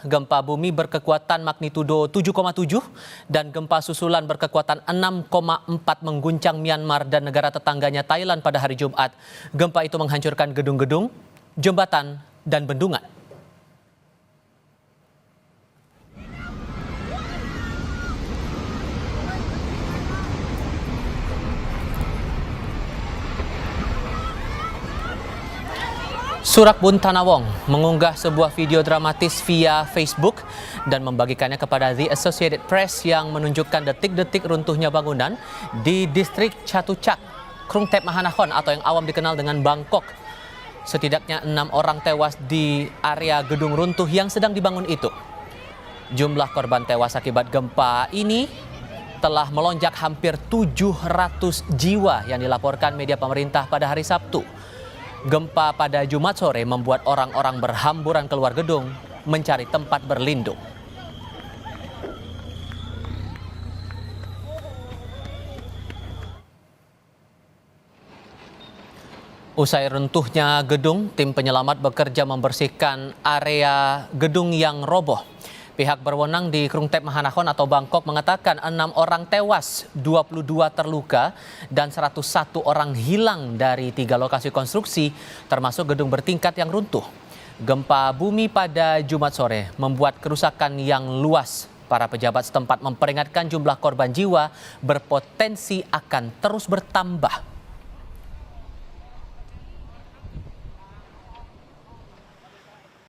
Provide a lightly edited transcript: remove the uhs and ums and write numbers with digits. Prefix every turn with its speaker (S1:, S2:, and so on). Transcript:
S1: Gempa bumi berkekuatan magnitudo 7,7 dan gempa susulan berkekuatan 6,4 mengguncang Myanmar dan negara tetangganya Thailand pada hari Jumat. Gempa itu menghancurkan gedung-gedung, jembatan, dan bendungan. Surakbun Tanawong mengunggah sebuah video dramatis via Facebook dan membagikannya kepada The Associated Press yang menunjukkan detik-detik runtuhnya bangunan di distrik Chatuchak, Krungthep Mahanakhon atau yang awam dikenal dengan Bangkok. Setidaknya 6 orang tewas di area gedung runtuh yang sedang dibangun itu. Jumlah korban tewas akibat gempa ini telah melonjak hampir 700 jiwa yang dilaporkan media pemerintah pada hari Sabtu. Gempa pada Jumat sore membuat orang-orang berhamburan keluar gedung mencari tempat berlindung. Usai runtuhnya gedung, tim penyelamat bekerja membersihkan area gedung yang roboh. Pihak berwenang di Krungthep Mahanakhon atau Bangkok mengatakan 6 orang tewas, 22 terluka, dan 101 orang hilang dari 3 lokasi konstruksi, termasuk gedung bertingkat yang runtuh. Gempa bumi pada Jumat sore membuat kerusakan yang luas. Para pejabat setempat memperingatkan jumlah korban jiwa berpotensi akan terus bertambah.